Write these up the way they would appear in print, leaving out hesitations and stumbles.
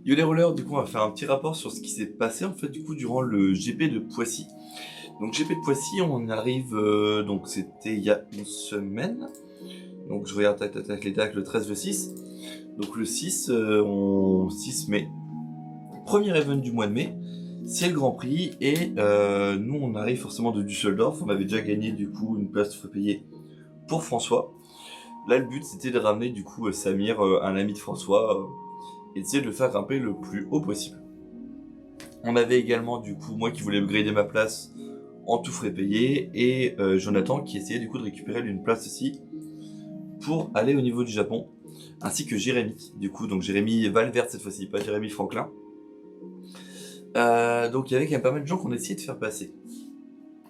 Yo les rollers, du coup on va faire un petit rapport sur ce qui s'est passé en fait du coup durant le GP de Poissy. Donc GP de Poissy, on arrive, donc c'était il y a une semaine. Donc je regarde les dates, le 13, le 6. Donc le 6, 6 mai. Premier event du mois de mai, c'est le Grand Prix et nous on arrive forcément de Düsseldorf. On avait déjà gagné du coup une place faut payer pour François. Là le but c'était de ramener du coup Samir, un ami de François, et d'essayer de le faire grimper le plus haut possible. On avait également du coup moi qui voulais upgrader ma place en tout frais payé et Jonathan qui essayait du coup de récupérer une place aussi pour aller au niveau du Japon, ainsi que Jérémy du coup, donc Jérémy Valverde cette fois-ci, pas Jérémy Franklin. Donc il y avait quand même pas mal de gens qu'on essayait de faire passer.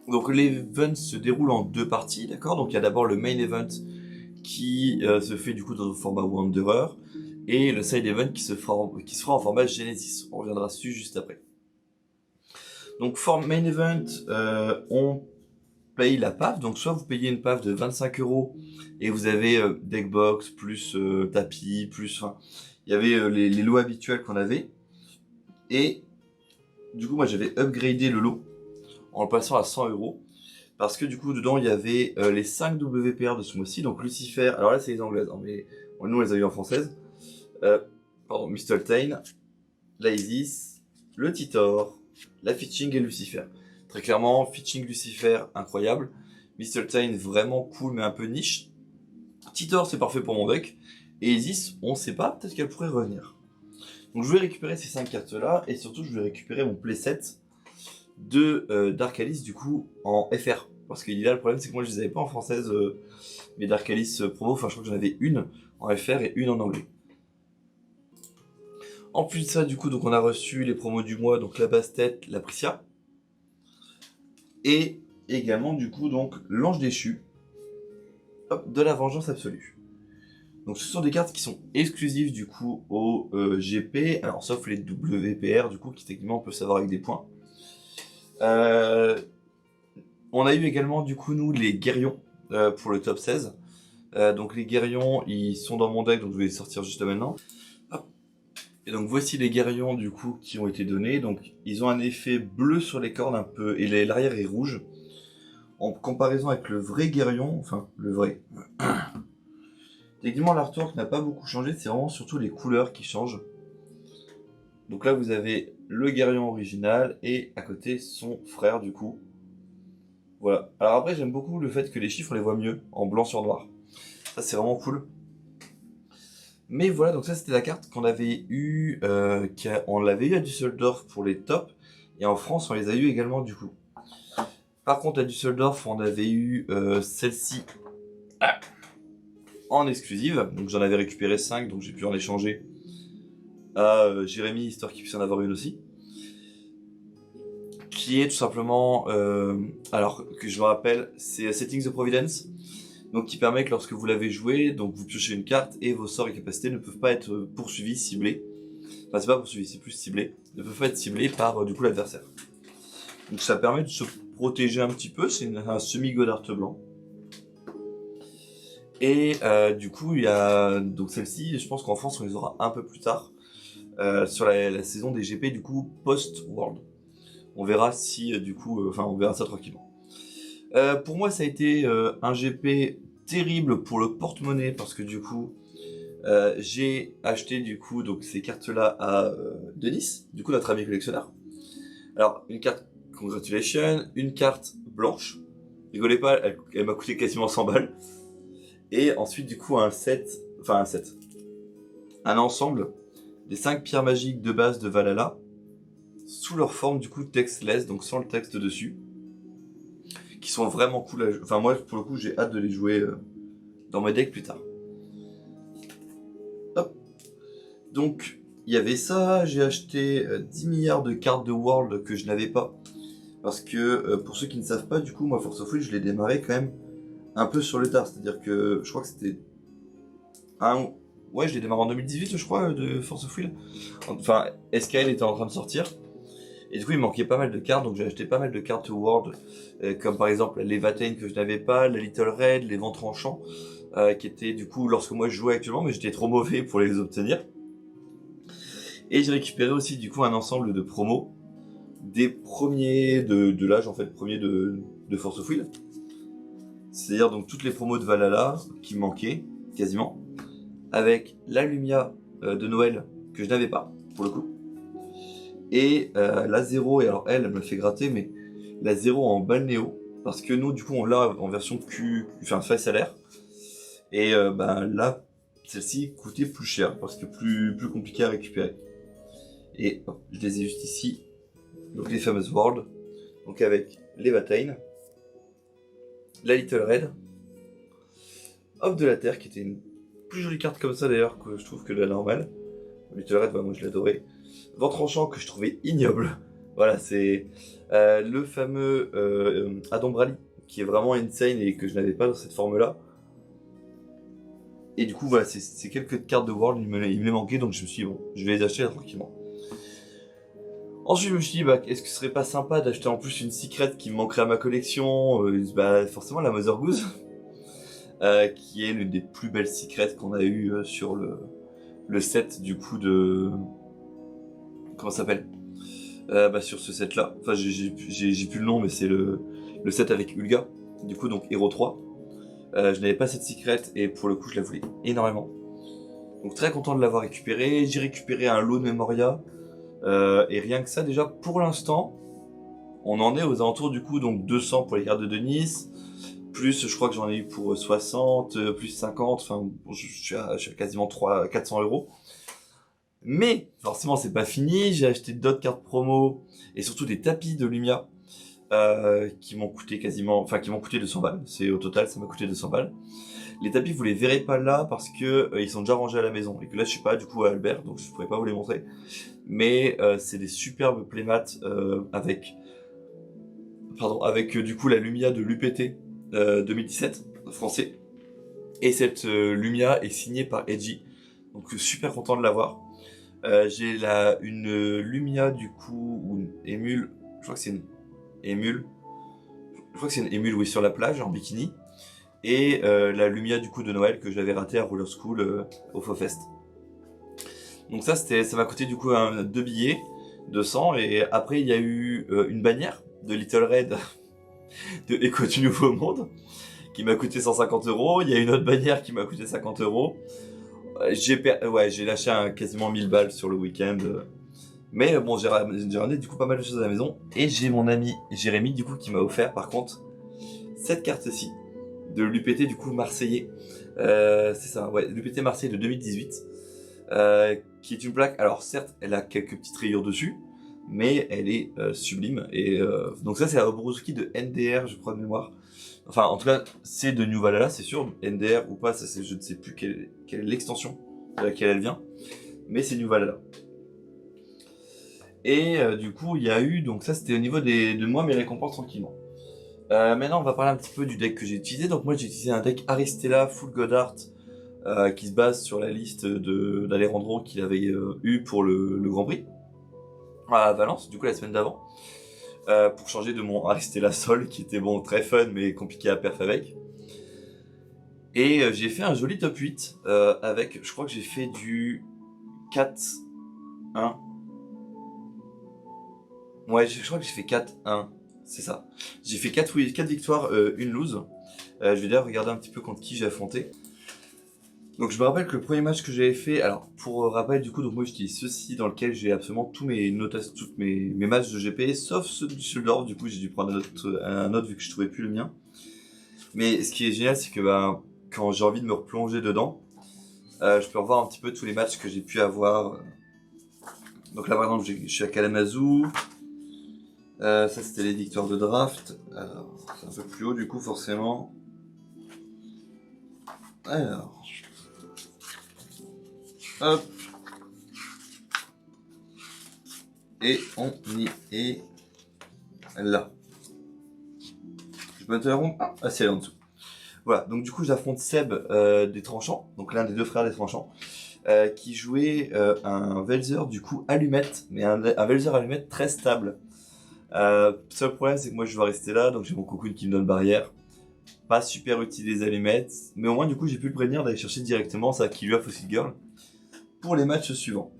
Donc l'event se déroule en deux parties, d'accord. Donc il y a d'abord le main event qui se fait du coup dans le format Wanderer et le side event qui se fera en format Genesis. On reviendra dessus juste après. Donc for main event, on paye la PAF. Donc soit vous payez une PAF de 25€ et vous avez deckbox plus tapis plus, enfin, il y avait les lots habituels qu'on avait. Et du coup moi j'avais upgradé le lot en le passant à 100€. Parce que du coup, dedans, il y avait les 5 WPR de ce mois-ci. Donc Lucifer, alors là, c'est les anglaises, hein, mais nous, on les a eu en française. Mistletoe, l'Isis, le Titor, la Fitching et Lucifer. Très clairement, Fitching Lucifer, incroyable. Mistletoe, vraiment cool, mais un peu niche. Titor, c'est parfait pour mon deck. Et Isis, on sait pas, peut-être qu'elle pourrait revenir. Donc je vais récupérer ces 5 cartes-là, et surtout, je vais récupérer mon playset de Dark Alice du coup en FR. Parce qu'il y a le problème, c'est que moi je les avais pas en française, mes Dark Alice promo, enfin je crois que j'en avais une en FR et une en anglais. En plus de ça, du coup, donc on a reçu les promos du mois, donc la Bastet, la Priscia, et également du coup donc l'Ange déchu, hop, de la Vengeance absolue. Donc ce sont des cartes qui sont exclusives du coup au GP, alors sauf les WPR du coup qui techniquement on peut savoir avec des points. On a eu également du coup nous les Guerrions pour le top 16. Donc les Guerrions ils sont dans mon deck, donc je vais les sortir juste maintenant. Hop. Et donc voici les Guerrions du coup qui ont été donnés. Donc ils ont un effet bleu sur les cornes un peu et l'arrière est rouge. En comparaison avec le vrai Guerrion, enfin le vrai. Techniquement l'artwork n'a pas beaucoup changé, c'est vraiment surtout les couleurs qui changent. Donc là vous avez le Guerrion original et à côté son frère du coup. Voilà. Alors après j'aime beaucoup le fait que les chiffres on les voit mieux en blanc sur noir. Ça c'est vraiment cool. Mais voilà, donc ça c'était la carte qu'on avait eue, on l'avait eu à Düsseldorf pour les tops, et en France on les a eu également du coup. Par contre à Düsseldorf on avait eu celle-ci en exclusive, donc j'en avais récupéré 5, donc j'ai pu en échanger à Jérémy, histoire qu'il puisse en avoir une aussi. Qui est tout simplement, alors que je me rappelle, c'est Settings of Providence, donc qui permet que lorsque vous l'avez joué, donc vous piochez une carte et vos sorts et capacités ne peuvent pas être poursuivis, ciblés. Enfin c'est pas poursuivis, c'est plus ciblé. Ne peuvent pas être ciblés par du coup l'adversaire. Donc ça permet de se protéger un petit peu, c'est un semi-Godard blanc. Et du coup il y a donc celle-ci, je pense qu'en France on les aura un peu plus tard, sur la saison des GP du coup post-World. On verra si du coup, enfin on verra ça tranquillement. Pour moi ça a été un GP terrible pour le porte-monnaie parce que du coup j'ai acheté du coup donc ces cartes là à Denis, du coup notre ami collectionneur. Alors une carte Congratulations, une carte blanche, rigolez pas, elle m'a coûté quasiment 100 balles. Et ensuite du coup un ensemble des 5 pierres magiques de base de Valhalla sous leur forme du coup textless, donc sans le texte dessus, qui sont vraiment cool à jouer. Enfin moi pour le coup j'ai hâte de les jouer dans mes decks plus tard. Hop. Donc il y avait ça, j'ai acheté 10 milliards de cartes de World que je n'avais pas. Parce que pour ceux qui ne savent pas, du coup moi Force of Will je l'ai démarré quand même un peu sur le tard. C'est-à-dire que je crois que c'était un... Ouais, je l'ai démarré en 2018 je crois de Force of Will. Enfin SKL était en train de sortir. Et du coup il manquait pas mal de cartes, donc j'ai acheté pas mal de cartes World, comme par exemple les Vatane que je n'avais pas, la Little Red, les Vents Tranchants, qui étaient du coup lorsque moi je jouais actuellement, mais j'étais trop mauvais pour les obtenir. Et j'ai récupéré aussi du coup un ensemble de promos des premiers de l'âge, en fait, premier de Force of Will. C'est-à-dire donc toutes les promos de Valhalla qui me manquaient, quasiment, avec la Lumia de Noël que je n'avais pas, pour le coup. Et la 0, et alors elle me fait gratter, mais la 0 en balnéo, parce que nous, du coup, on l'a en version enfin face à l'air. Et là, celle-ci coûtait plus cher, parce que plus compliqué à récupérer. Et hop, je les ai juste ici. Donc les fameuses Worlds, donc avec les Vatane, la Little Red, Hope de la Terre, qui était une plus jolie carte comme ça d'ailleurs, que je trouve que la normale. Little Red, moi je l'adorais. Vent tranchant que je trouvais ignoble. Voilà, c'est le fameux Adombrali, qui est vraiment insane et que je n'avais pas dans cette forme-là. Et du coup, voilà, c'est quelques cartes de World, il me les manquait, donc je me suis dit, bon, je vais les acheter là, tranquillement. Ensuite, je me suis dit, est-ce que ce serait pas sympa d'acheter en plus une secret qui me manquerait à ma collection forcément la Mother Goose, qui est l'une des plus belles secrets qu'on a eu sur le set du coup de... Comment ça s'appelle sur ce set là. Enfin, j'ai plus le nom, mais c'est le set avec Ulga, du coup, donc Hero 3. Je n'avais pas cette secret et pour le coup, je la voulais énormément. Donc, très content de l'avoir récupéré. J'ai récupéré un lot de Memoria. Et rien que ça, déjà, pour l'instant, on en est aux alentours du coup, donc 200 pour les cartes de Denis, plus je crois que j'en ai eu pour 60, plus 50, enfin, je suis à quasiment 400 euros. Mais, forcément, c'est pas fini, j'ai acheté d'autres cartes promo, et surtout des tapis de Lumia, qui m'ont coûté qui m'ont coûté 200 balles. Au total, ça m'a coûté 200 balles. Les tapis, vous les verrez pas là parce que ils sont déjà rangés à la maison et que là, je suis pas du coup à Albert, donc je pourrais pas vous les montrer. Mais c'est des superbes playmats avec du coup la Lumia de l'UPT 2017 français. Et cette Lumia est signée par Edgy, donc super content de l'avoir. J'ai une Lumia du coup, ou une émule, je crois que c'est une émule, oui, sur la plage en bikini. Et la Lumia du coup de Noël que j'avais raté à Roller School au Faux-Fest. Donc ça m'a coûté du coup 2 billets, 200, et après il y a eu une bannière de Little Red de Echo du Nouveau Monde qui m'a coûté 150 euros. Il y a une autre bannière qui m'a coûté 50 euros. J'ai lâché quasiment 1000 balles sur le week-end. Mais bon, j'ai ramené du coup pas mal de choses à la maison. Et j'ai mon ami Jérémy du coup qui m'a offert par contre cette carte-ci de l'UPT du coup marseillais. C'est ça, ouais, l'UPT Marseille de 2018. Qui est une plaque, alors certes elle a quelques petites rayures dessus, mais elle est sublime. Et donc ça c'est la Obruski de NDR, je crois de mémoire. Enfin en tout cas c'est de New Valhalla, c'est sûr. NDR ou pas, je ne sais plus quelle est l'extension de laquelle elle vient, mais c'est New Valhalla. Et du coup il y a eu, donc ça c'était au niveau de moi mes récompenses tranquillement. Maintenant on va parler un petit peu du deck que j'ai utilisé. Donc moi j'ai utilisé un deck Aristella Full God Art, qui se base sur la liste d'Alejandro qu'il avait eu pour le Grand Prix à Valence, du coup la semaine d'avant, pour changer de mon Aristella Sol qui était bon, très fun mais compliqué à perf avec. Et j'ai fait un joli top 8 avec, je crois que j'ai fait du 4-1. Ouais, je crois que j'ai fait 4-1, c'est ça. J'ai fait 4 victoires, une lose. Je vais d'ailleurs regarder un petit peu contre qui j'ai affronté. Donc je me rappelle que le premier match que j'avais fait, alors pour rappel du coup, donc moi j'utilise ceci dans lequel j'ai absolument tous mes notes, toutes mes matchs de GP, sauf ceux du Düsseldorf, du coup j'ai dû prendre un autre vu que je trouvais plus le mien. Mais ce qui est génial, c'est que quand j'ai envie de me replonger dedans, je peux revoir un petit peu tous les matchs que j'ai pu avoir. Donc là par exemple je suis à Kalamazoo, ça c'était les victoires de draft, alors c'est un peu plus haut du coup forcément. Alors... Hop. Et on y est là. Je m'interromps. Ah, c'est là en dessous. Voilà, donc du coup j'affronte Seb des Tranchants, donc l'un des deux frères des Tranchants, qui jouait un Velzer du coup allumette, mais un Velzer allumette très stable. Seul problème c'est que moi je dois rester là, donc j'ai mon cocoon qui me donne barrière. Pas super utile les allumettes, mais au moins du coup j'ai pu le prévenir d'aller chercher directement sa Killua Fossil Girl pour les matchs suivants.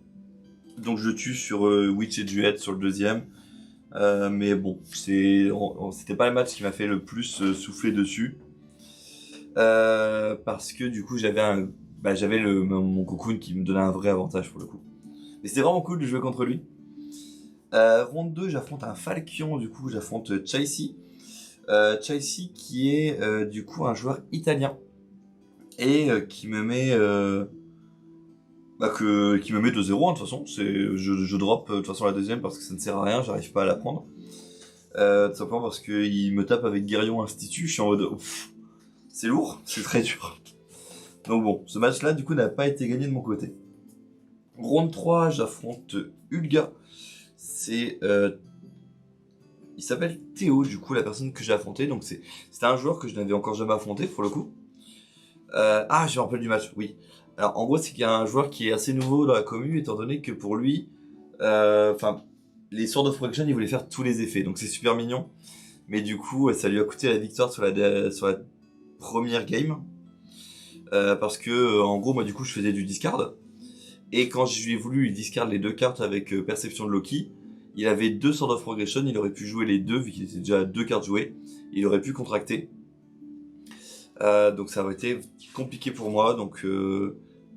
Donc je le tue sur Witch et Duet sur le deuxième. Mais bon, c'était pas le match qui m'a fait le plus souffler dessus. Parce que du coup j'avais mon cocoon qui me donnait un vrai avantage pour le coup. Mais c'était vraiment cool de jouer contre lui. Ronde 2, j'affronte un Falchion, du coup j'affronte Chelsea. Chelsea qui est du coup un joueur italien. Et qui me met... qui me met 2-0 de toute façon. Je drop de toute façon la deuxième parce que ça ne sert à rien, j'arrive pas à la prendre. Tout simplement parce qu'il me tape avec Guerillon Institut, je suis en mode... Ouf, c'est lourd, c'est très dur. Donc bon, ce match-là, du coup, n'a pas été gagné de mon côté. Round 3, j'affronte Ulga. Il s'appelle Théo, du coup, la personne que j'ai affronté. Donc c'était un joueur que je n'avais encore jamais affronté, pour le coup. Je me rappelle du match, oui. Alors, en gros, c'est qu'il y a un joueur qui est assez nouveau dans la commune, étant donné que pour lui... les Sword of Protection, il voulait faire tous les effets. Donc c'est super mignon. Mais du coup, ça lui a coûté la victoire sur la première game. Parce que, en gros, moi, du coup, je faisais du discard. Et quand je lui ai voulu lui discard les deux cartes avec Perception de Loki, il avait 2 Sword of Progression, il aurait pu jouer les deux, vu qu'il était déjà à 2 cartes jouées. Il aurait pu contracter. Donc ça aurait été compliqué pour moi. Donc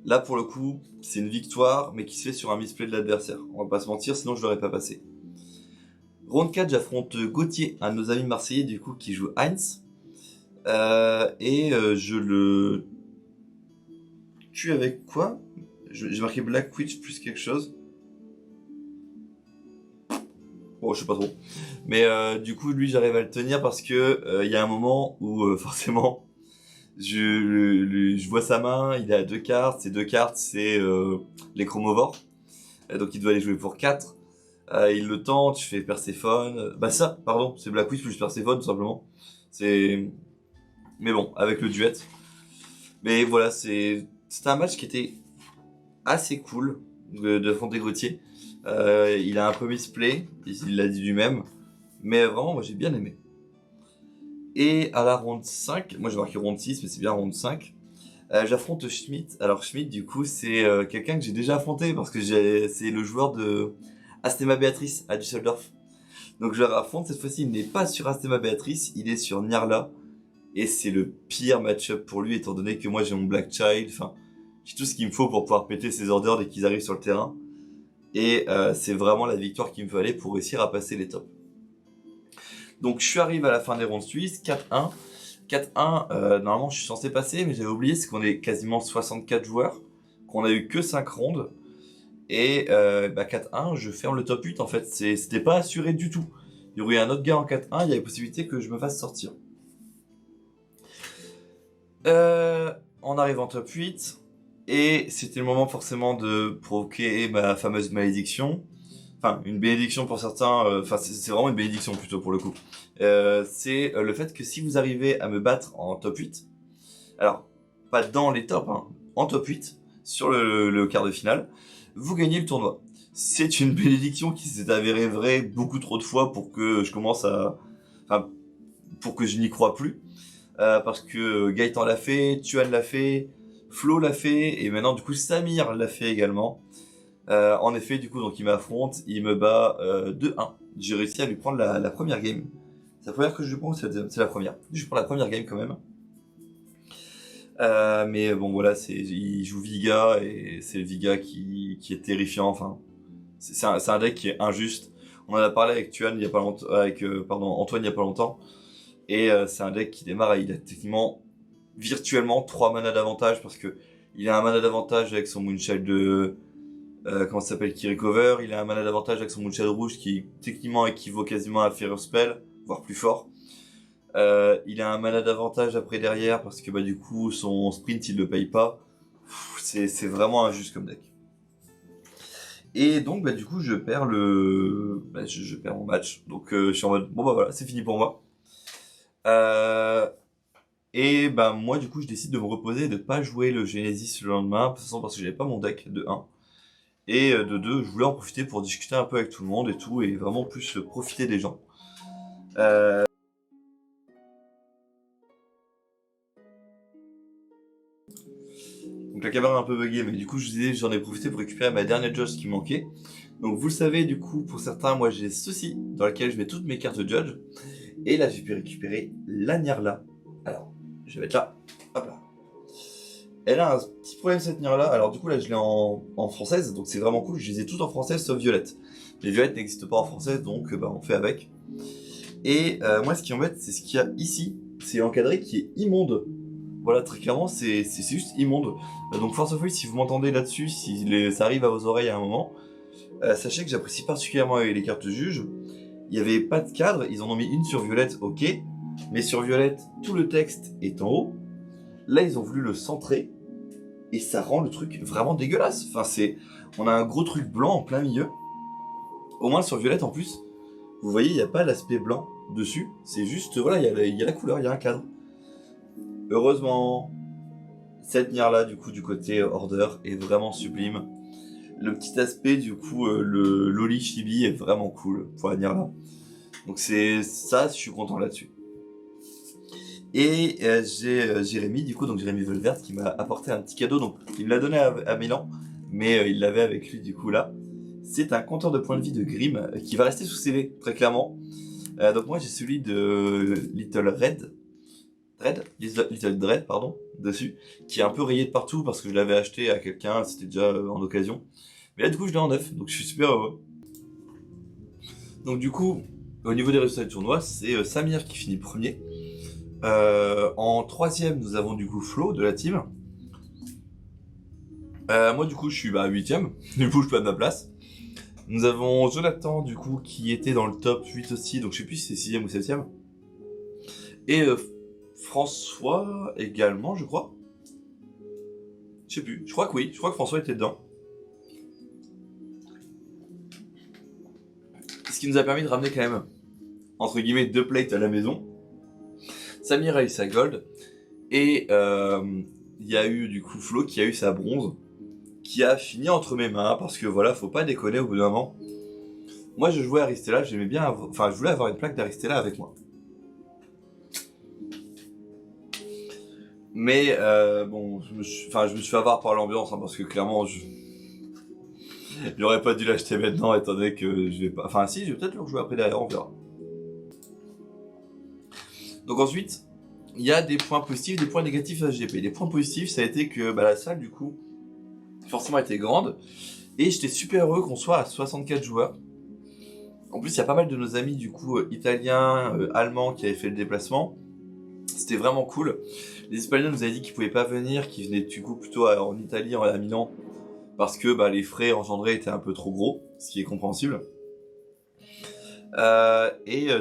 là, pour le coup, c'est une victoire, mais qui se fait sur un misplay de l'adversaire. On va pas se mentir, sinon je l'aurais pas passé. Round 4, j'affronte Gauthier, un de nos amis marseillais, du coup, qui joue Heinz. Je le tue avec quoi? J'ai marqué Black Witch plus quelque chose. Bon, je sais pas trop. Mais du coup, lui, j'arrive à le tenir parce que il y a un moment où forcément, je vois sa main, il a 2 cartes. Ces 2 cartes, c'est les chromovores. Donc il doit les jouer pour 4. Il le tente, je fais Perséphone. Pardon, c'est Black Witch plus Perséphone, tout simplement. Mais bon, avec le duet. Mais voilà, c'était un match qui était assez cool de affronter Gauthier. Il a un peu misplay, il l'a dit lui-même. Mais vraiment, moi j'ai bien aimé. Et à la ronde 5, moi j'ai marqué ronde 6, mais c'est bien ronde 5. J'affronte Schmidt. Alors Schmidt, du coup, c'est quelqu'un que j'ai déjà affronté parce que c'est le joueur de Astema Béatrice à Düsseldorf. Donc je le raffronte cette fois-ci, il n'est pas sur Astema Béatrice, il est sur Nyarla. Et c'est le pire match-up pour lui, étant donné que moi j'ai mon Black Child, enfin, j'ai tout ce qu'il me faut pour pouvoir péter ses orders dès qu'ils arrivent sur le terrain. Et c'est vraiment la victoire qu'il me fallait pour réussir à passer les tops. Donc je suis arrivé à la fin des rondes suisses, 4-1. 4-1, normalement je suis censé passer, mais j'avais oublié, c'est qu'on est quasiment 64 joueurs, qu'on a eu que 5 rondes. Et 4-1, je ferme le top 8 en fait, c'était pas assuré du tout. Il y aurait un autre gars en 4-1, il y avait possibilité que je me fasse sortir. On arrive en top 8, et c'était le moment forcément de provoquer ma fameuse malédiction. Enfin, une bénédiction pour certains, c'est vraiment une bénédiction plutôt pour le coup. C'est le fait que si vous arrivez à me battre en top 8, alors, pas dans les tops, hein, en top 8, sur le quart de finale, vous gagnez le tournoi. C'est une bénédiction qui s'est avérée vraie beaucoup trop de fois pour que je commence à... Enfin, pour que je n'y crois plus. Parce que Gaëtan l'a fait, Tuan l'a fait, Flo l'a fait, et maintenant du coup Samir l'a fait également. En effet, du coup, donc il m'affronte, il me bat 2-1. J'ai réussi à lui prendre la première game. C'est la première que je lui prends ou c'est la première? Je prends la première game quand même. Mais bon voilà, il joue Viga et c'est le Viga qui est terrifiant. Enfin, c'est un deck qui est injuste. On en a parlé avec Tuan il y a pas longtemps, Antoine il y a pas longtemps. Et c'est un deck qui démarre, il a techniquement, virtuellement 3 manas d'avantage parce que il a un mana d'avantage avec son Moonchild de comment ça s'appelle, qui recover. Il a un mana d'avantage avec son Moonchild rouge qui techniquement équivaut quasiment à Fear Spell, voire plus fort. Il a un mana d'avantage après derrière parce que du coup son sprint il le paye pas. C'est vraiment injuste comme deck. Et donc du coup je perds je perds mon match. Donc je suis en mode bon voilà, c'est fini pour moi. Moi du coup je décide de me reposer et de pas jouer le Genesis le lendemain, de toute façon parce que j'avais pas mon deck de 1. Et de 2, je voulais en profiter pour discuter un peu avec tout le monde et tout, et vraiment plus profiter des gens. Donc la caméra a un peu bugué, mais du coup je vous disais, j'en ai profité pour récupérer ma dernière Judge qui manquait. Donc vous le savez, du coup, pour certains, moi j'ai ceci, dans lequel je mets toutes mes cartes Judge. Et là j'ai pu récupérer la Nirla. Alors, je vais mettre là, hop là. Elle a un petit problème cette Nirla, alors du coup là je l'ai en française, donc c'est vraiment cool, je les ai toutes en française sauf Violette. Les violettes n'existent pas en française, donc on fait avec. Et moi ce qui m'embête, c'est ce qu'il y a ici, c'est l'encadré qui est immonde. Voilà, très clairement, c'est juste immonde. Donc Force of Will, si vous m'entendez là-dessus, si ça arrive à vos oreilles à un moment, sachez que j'apprécie particulièrement les cartes juges. Il n'y avait pas de cadre, ils en ont mis une sur Violette, ok. Mais sur Violette, tout le texte est en haut. Là, ils ont voulu le centrer. Et ça rend le truc vraiment dégueulasse. Enfin, on a un gros truc blanc en plein milieu. Au moins sur Violette, en plus, vous voyez, il n'y a pas l'aspect blanc dessus. C'est juste, voilà, il y a la couleur, il y a un cadre. Heureusement, cette Nier-là, du coup, du côté Order, est vraiment sublime. Le petit aspect, du coup, le Loli Chibi est vraiment cool pour la Nier-là. Donc c'est ça, je suis content là-dessus. Et j'ai Jérémy, du coup, donc Jérémy Volvert, qui m'a apporté un petit cadeau. Donc il me l'a donné à Milan, mais il l'avait avec lui, du coup, là. C'est un compteur de points de vie de Grimm qui va rester sous scellé, très clairement. Donc moi, j'ai celui de Little Dread, pardon, dessus, qui est un peu rayé de partout parce que je l'avais acheté à quelqu'un, c'était déjà en occasion. Mais là, du coup, je l'ai en neuf, donc je suis super heureux. Donc du coup, au niveau des résultats du tournoi, c'est Samir qui finit premier. En troisième, nous avons du coup Flo de la team. Moi, du coup, je suis 8ème, du coup, je peux de ma place. Nous avons Jonathan, du coup, qui était dans le top 8 aussi, donc je sais plus si c'est 6ème ou 7ème. Et François également, je crois. Je sais plus, je crois que oui, je crois que François était dedans. Ce qui nous a permis de ramener quand même, entre guillemets, 2 plates à la maison. Samir a eu sa gold, et il y a eu du coup Flo qui a eu sa bronze, qui a fini entre mes mains, parce que voilà, faut pas déconner au bout d'un moment. Moi je jouais à Aristella, j'aimais bien, je voulais avoir une plaque d'Aristella avec moi. Mais bon, je me suis fait avoir par l'ambiance, hein, parce que clairement, j'aurais pas dû l'acheter maintenant, étant donné que je vais pas... Enfin si, je vais peut-être le rejouer après derrière, on verra. Donc ensuite, il y a des points positifs, des points négatifs à SGP. Les points positifs, ça a été que la salle, du coup, forcément était grande, et j'étais super heureux qu'on soit à 64 joueurs. En plus, il y a pas mal de nos amis, du coup, italiens, allemands, qui avaient fait le déplacement. C'était vraiment cool. Les Espagnols nous avaient dit qu'ils pouvaient pas venir, qu'ils venaient du coup plutôt en Italie, à Milan, parce que les frais engendrés étaient un peu trop gros, ce qui est compréhensible.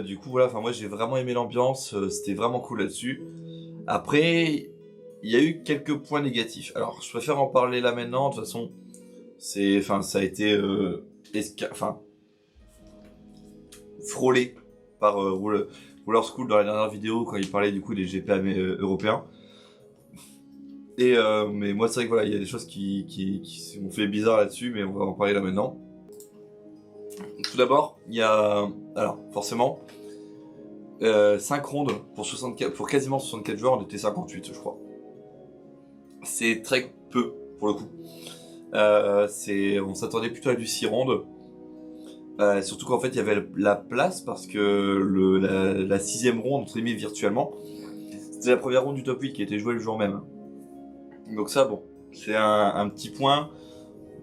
Du coup voilà, moi j'ai vraiment aimé l'ambiance, c'était vraiment cool là-dessus. Après, il y a eu quelques points négatifs. Alors je préfère en parler là maintenant, de toute façon, ça a été frôlé par Ruler School dans la dernière vidéo quand il parlait du coup des GP européens. Et mais moi c'est vrai que voilà, il y a des choses qui m'ont fait bizarre là-dessus, mais on va en parler là maintenant. Tout d'abord, il y a, alors forcément, 5 rondes pour quasiment 64 joueurs, on était 58 je crois. C'est très peu pour le coup. On s'attendait plutôt à du 6 rondes. Surtout qu'en fait il y avait la place parce que la 6ème ronde, entre guillemets virtuellement, c'était la première ronde du top 8 qui était jouée le jour même. Donc ça bon, c'est un petit point.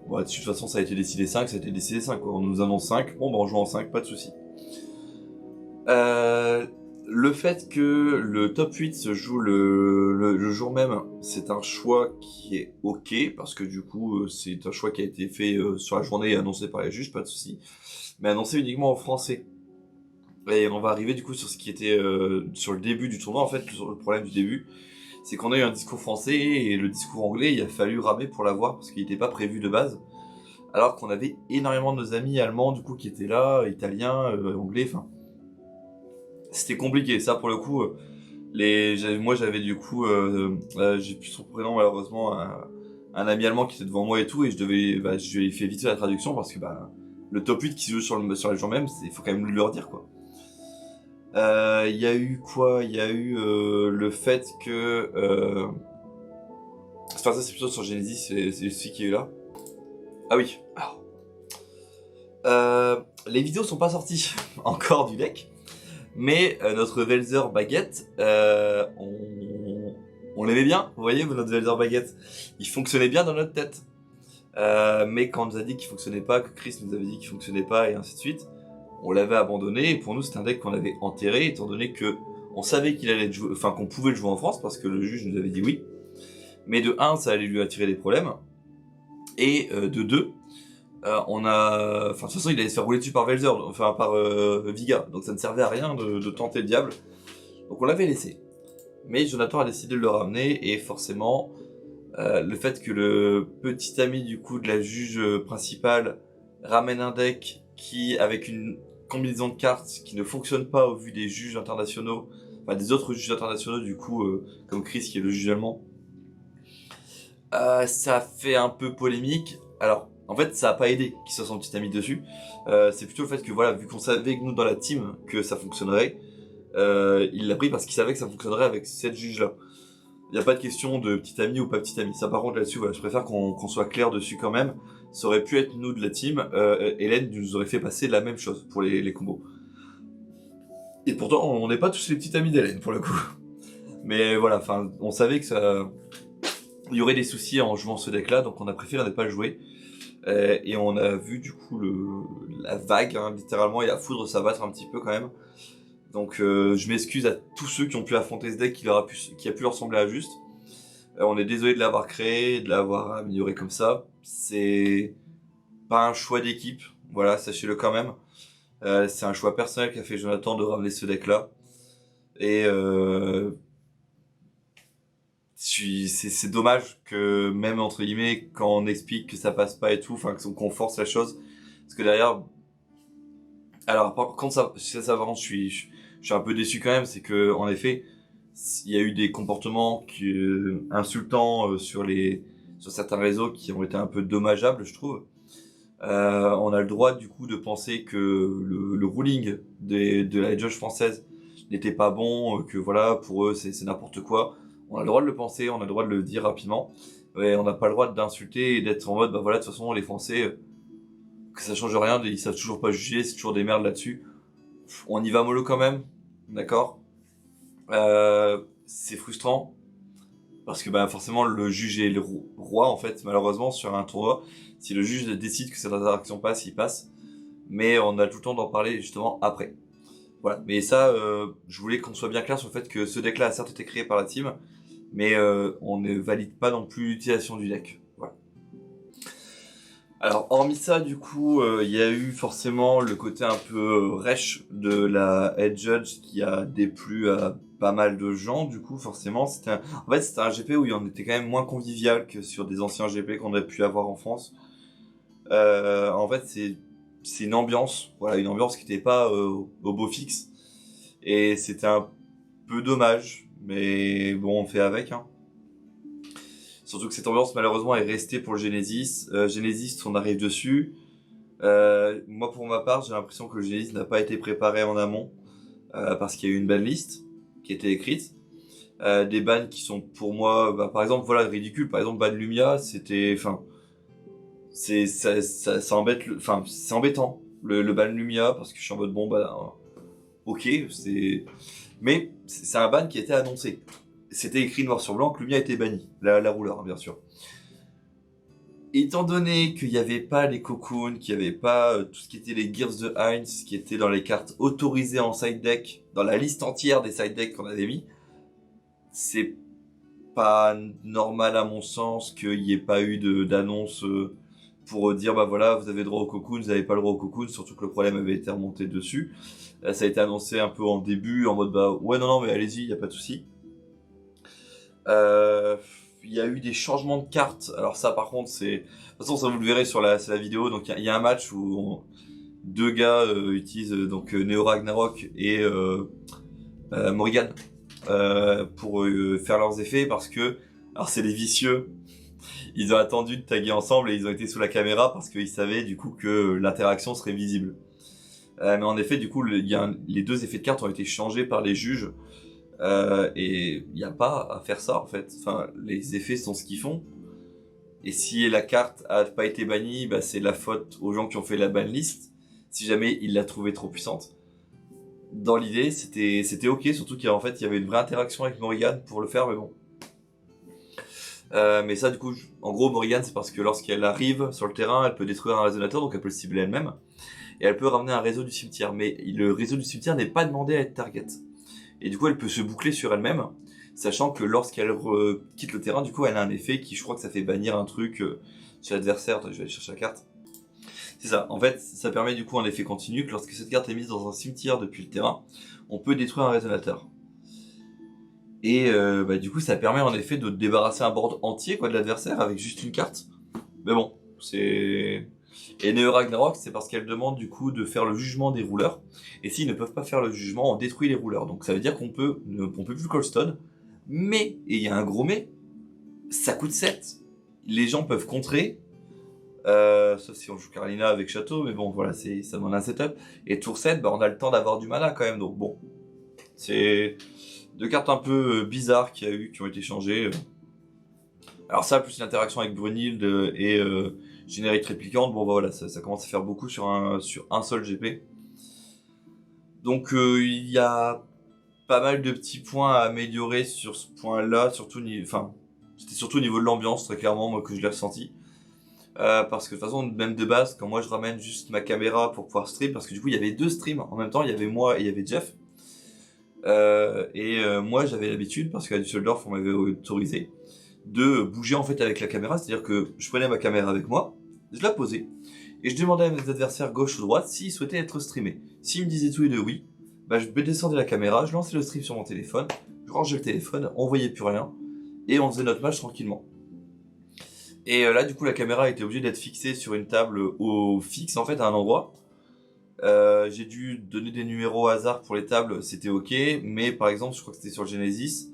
Bon, de toute façon ça a été décidé 5, ça a été décidé 5 quoi. On nous annonce 5, bon on joue en 5, pas de soucis. Le fait que le top 8 se joue le jour même, c'est un choix qui est ok, parce que du coup c'est un choix qui a été fait sur la journée et annoncé par les juges, pas de soucis, mais annoncé uniquement en français. Et on va arriver du coup sur ce qui était sur le début du tournoi. En fait, le problème du début, c'est qu'on a eu un discours français et le discours anglais, il a fallu ramer pour l'avoir parce qu'il n'était pas prévu de base. Alors qu'on avait énormément de nos amis allemands du coup qui étaient là, italiens, anglais, enfin... C'était compliqué, ça pour le coup, moi j'avais du coup, j'ai plus son prénom malheureusement, un ami allemand qui était devant moi et tout, et je lui ai fait vite fait la traduction parce que le top 8 qui se joue sur les jours même, il faut quand même leur dire quoi. Il y a eu quoi? Il y a eu le fait que Enfin, ça, c'est plutôt sur Genesis, c'est celui qui est là. Ah oui, alors. Les vidéos sont pas sorties encore du deck, mais notre Velzer Baguette, on l'aimait bien, vous voyez, notre Velzer Baguette, il fonctionnait bien dans notre tête. Mais quand on nous a dit qu'il fonctionnait pas, que Chris nous avait dit qu'il fonctionnait pas, et ainsi de suite, on l'avait abandonné, et pour nous c'était un deck qu'on avait enterré, étant donné que on savait qu'il allait être joué, enfin qu'on pouvait le jouer en France, parce que le juge nous avait dit oui. Mais de 1, ça allait lui attirer des problèmes, et de 2, on a... Enfin, de toute façon, il allait se faire rouler dessus par Velzer, enfin par Viga, donc ça ne servait à rien de tenter le diable. Donc on l'avait laissé. Mais Jonathan a décidé de le ramener, et forcément, le fait que le petit ami du coup de la juge principale ramène un deck qui, avec une combinaison de cartes qui ne fonctionne pas au vu des juges internationaux, enfin des autres juges internationaux du coup, comme Chris qui est le juge allemand, ça fait un peu polémique. Alors, en fait, ça a pas aidé qu'il soit son petit ami dessus. C'est plutôt le fait que voilà, vu qu'on savait que nous dans la team que ça fonctionnerait, il l'a pris parce qu'il savait que ça fonctionnerait avec cette juge-là. Il n'y a pas de question de petit ami ou pas petit ami. Ça, par contre, là-dessus, voilà, je préfère qu'on soit clair dessus quand même. Ça aurait pu être nous de la team. Hélène nous aurait fait passer la même chose pour les combos. Et pourtant, on n'est pas tous les petits amis d'Hélène pour le coup. Mais voilà, enfin, on savait que ça, il y aurait des soucis en jouant ce deck-là, donc on a préféré ne pas le jouer. Et on a vu du coup la vague, hein, littéralement, et la foudre s'abattre un petit peu quand même. Donc je m'excuse à tous ceux qui ont pu affronter ce deck qui a pu leur sembler injuste. On est désolé de l'avoir créé, de l'avoir amélioré comme ça. C'est pas un choix d'équipe, voilà, sachez-le quand même. C'est un choix personnel qu'a fait Jonathan de ramener ce deck-là. Et c'est dommage que même entre guillemets, quand on explique que ça passe pas et tout, enfin qu'on force la chose, parce que derrière... Alors quand ça vraiment, je suis un peu déçu quand même, c'est que en effet, il y a eu des comportements insultants sur certains réseaux qui ont été un peu dommageables, je trouve. On a le droit du coup de penser que le ruling de la judge française n'était pas bon, que voilà, pour eux c'est n'importe quoi. On a le droit de le penser, on a le droit de le dire rapidement, mais on n'a pas le droit d'insulter et d'être en mode bah voilà, de toute façon les Français, que ça change rien, ils savent toujours pas juger, c'est toujours des merdes là-dessus. On y va mollo quand même, d'accord. C'est frustrant, parce que bah, forcément le juge est le roi en fait, malheureusement sur un tournoi. Si le juge décide que cette interaction passe, il passe. Mais on a tout le temps d'en parler justement après. Voilà, mais ça, je voulais qu'on soit bien clair sur le fait que ce deck-là a certes été créé par la team, mais on ne valide pas non plus l'utilisation du deck. Voilà. Alors, hormis ça, du coup, il y a eu forcément le côté un peu rêche de la Head Judge qui a déplu à pas mal de gens. Du coup, forcément, c'était un GP où il en était quand même moins convivial que sur des anciens GP qu'on a pu avoir en France. En fait, c'est une ambiance, voilà, une ambiance qui n'était pas au beau fixe. Et c'était un peu dommage, mais bon, on fait avec, hein. Surtout que cette ambiance, malheureusement, est restée pour le Genesis. Genesis, on arrive dessus. Moi, pour ma part, j'ai l'impression que le Genesis n'a pas été préparé en amont, parce qu'il y a eu une banlist qui était écrite. Des bans qui sont, pour moi, bah, par exemple, voilà, ridicule. Par exemple, ban Lumia, c'était, enfin, ça embête, enfin, c'est embêtant, le ban Lumia, parce que je suis en mode, bon, bah, ok, mais c'est un ban qui a été annoncé. C'était écrit noir sur blanc que Lumia était banni, la rouleur, hein, bien sûr. Étant donné qu'il n'y avait pas les cocoons, qu'il n'y avait pas tout ce qui était les Gears de Heinz, qui étaient dans les cartes autorisées en side deck, dans la liste entière des side decks qu'on avait mis, c'est pas normal à mon sens qu'il n'y ait pas eu d'annonce pour dire bah voilà, vous avez droit au cocoon, vous n'avez pas le droit au cocoon, surtout que le problème avait été remonté dessus. Ça a été annoncé un peu en début, en mode bah ouais non mais allez-y, y a pas de souci. Il y a eu des changements de cartes. Alors ça par contre c'est... De toute façon ça vous le verrez sur la vidéo. Donc il y a un match où deux gars utilisent donc Neo Ragnarok et Morrigan pour faire leurs effets parce que... Alors c'est des vicieux. Ils ont attendu de taguer ensemble et ils ont été sous la caméra parce qu'ils savaient du coup que l'interaction serait visible. Mais en effet du coup les deux effets de cartes ont été changés par les juges. Et il n'y a pas à faire ça en fait. Enfin, les effets sont ce qu'ils font. Et si la carte a pas été bannie, bah, c'est la faute aux gens qui ont fait la banlist. Si jamais ils la trouvaient trop puissante. Dans l'idée, c'était ok, surtout qu'en fait, il y avait une vraie interaction avec Morrigan pour le faire, mais bon. Mais ça, du coup, en gros, Morrigan, c'est parce que lorsqu'elle arrive sur le terrain, elle peut détruire un résonateur, donc elle peut le cibler elle-même. Et elle peut ramener un réseau du cimetière. Mais le réseau du cimetière n'est pas demandé à être target. Et du coup, elle peut se boucler sur elle-même, sachant que lorsqu'elle quitte le terrain, du coup, elle a un effet qui, je crois que ça fait bannir un truc sur l'adversaire. Attends, je vais aller chercher la carte. C'est ça. En fait, ça permet du coup un effet continu que lorsque cette carte est mise dans un cimetière depuis le terrain, on peut détruire un résonateur. Et bah, du coup, ça permet en effet de débarrasser un board entier quoi, de l'adversaire avec juste une carte. Mais bon, c'est... Et Neo Ragnarok, c'est parce qu'elle demande du coup de faire le jugement des rouleurs. Et s'ils ne peuvent pas faire le jugement, on détruit les rouleurs. Donc ça veut dire qu'on peut plus Coldstone. Mais, et il y a un gros mais, ça coûte 7. Les gens peuvent contrer. Sauf si on joue Carlina avec Château, mais bon voilà, ça demande un setup. Et tour 7, bah, on a le temps d'avoir du mana quand même. Donc bon, c'est deux cartes un peu bizarres qui ont été changées. Alors ça, plus l'interaction avec Brunhild et générique réplicante, bon bah voilà, ça commence à faire beaucoup sur un seul GP. Donc il y a pas mal de petits points à améliorer sur ce point-là, c'était surtout au niveau de l'ambiance, très clairement, moi, que je l'ai ressenti. Parce que de toute façon, même de base, quand moi je ramène juste ma caméra pour pouvoir stream, parce que du coup il y avait 2 streams en même temps, il y avait moi et il y avait Jeff. Moi j'avais l'habitude, parce qu'à Düsseldorf on m'avait autorisé, de bouger en fait avec la caméra, c'est-à-dire que je prenais ma caméra avec moi, je la posais, et je demandais à mes adversaires gauche ou droite s'ils souhaitaient être streamés. S'ils me disaient tous les deux oui, bah je descendais la caméra, je lançais le stream sur mon téléphone, je rangeais le téléphone, on voyait plus rien, et on faisait notre match tranquillement. Et là du coup la caméra était obligée d'être fixée sur une table au fixe en fait à un endroit. J'ai dû donner des numéros au hasard pour les tables, c'était ok, mais par exemple je crois que c'était sur le Genesis,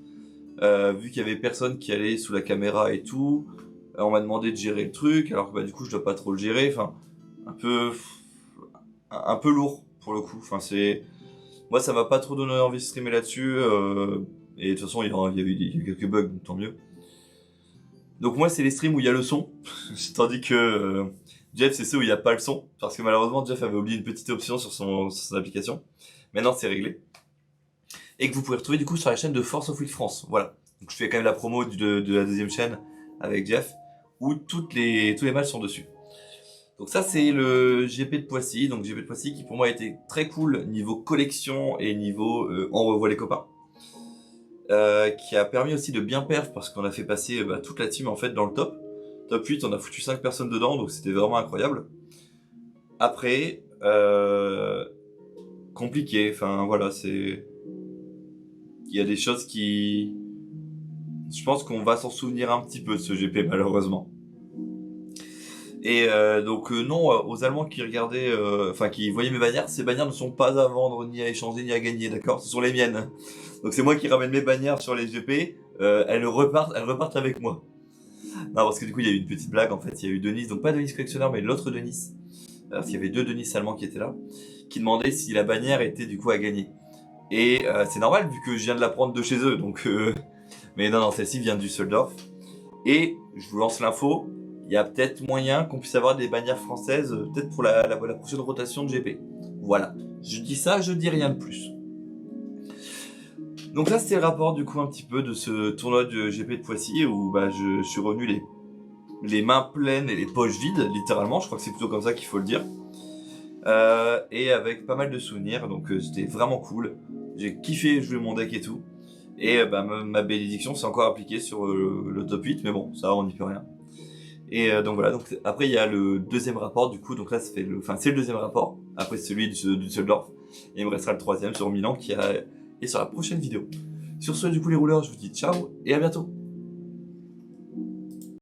vu qu'il y avait personne qui allait sous la caméra et tout, on m'a demandé de gérer le truc, alors que bah, du coup je dois pas trop le gérer, enfin un peu lourd pour le coup. Enfin moi ça m'a pas trop donné envie de streamer là-dessus, et de toute façon il y a eu quelques bugs, donc tant mieux. Donc moi c'est les streams où il y a le son, tandis que Jeff c'est ceux où il n'y a pas le son, parce que malheureusement Jeff avait oublié une petite option sur son application. Maintenant c'est réglé. Et que vous pouvez retrouver du coup sur la chaîne de Force of Will France. Voilà. Donc je fais quand même la promo de la deuxième chaîne avec Jeff, où tous les matchs sont dessus. Donc ça c'est le GP de Poissy. Donc GP de Poissy qui pour moi a été très cool niveau collection et niveau on revoit les copains. Qui a permis aussi de bien perf parce qu'on a fait passer toute la team en fait dans le top. Top 8, on a foutu 5 personnes dedans, donc c'était vraiment incroyable. Après, compliqué, enfin voilà, c'est... Il y a des choses qui... Je pense qu'on va s'en souvenir un petit peu de ce GP malheureusement. Et donc non, aux Allemands qui regardaient, qui voyaient mes bannières, ces bannières ne sont pas à vendre, ni à échanger, ni à gagner, d'accord? Ce sont les miennes. Donc c'est moi qui ramène mes bannières sur les GP, elles repartent avec moi. Non, parce que du coup il y a eu une petite blague en fait, il y a eu Denis, donc pas Denis collectionneur, mais l'autre Denis. Parce qu'il y avait 2 Denis allemands qui étaient là, qui demandaient si la bannière était du coup à gagner. Et c'est normal vu que je viens de la prendre de chez eux, donc... Mais non, celle-ci vient du Düsseldorf. Et je vous lance l'info, il y a peut-être moyen qu'on puisse avoir des bannières françaises, peut-être pour la prochaine rotation de GP. Voilà. Je dis ça, je dis rien de plus. Donc là, c'était le rapport du coup un petit peu de ce tournoi de GP de Poissy où je suis revenu les mains pleines et les poches vides, littéralement. Je crois que c'est plutôt comme ça qu'il faut le dire. Et avec pas mal de souvenirs, donc c'était vraiment cool. J'ai kiffé jouer mon deck et tout. Et ma bénédiction s'est encore appliquée sur le top 8, mais bon, ça on n'y peut rien. Et donc voilà, donc après il y a le deuxième rapport du coup, donc là c'est le deuxième rapport, après celui du Düsseldorf, et il me restera le troisième sur Milan qui est sur la prochaine vidéo. Sur ce du coup les rouleurs, je vous dis ciao et à bientôt.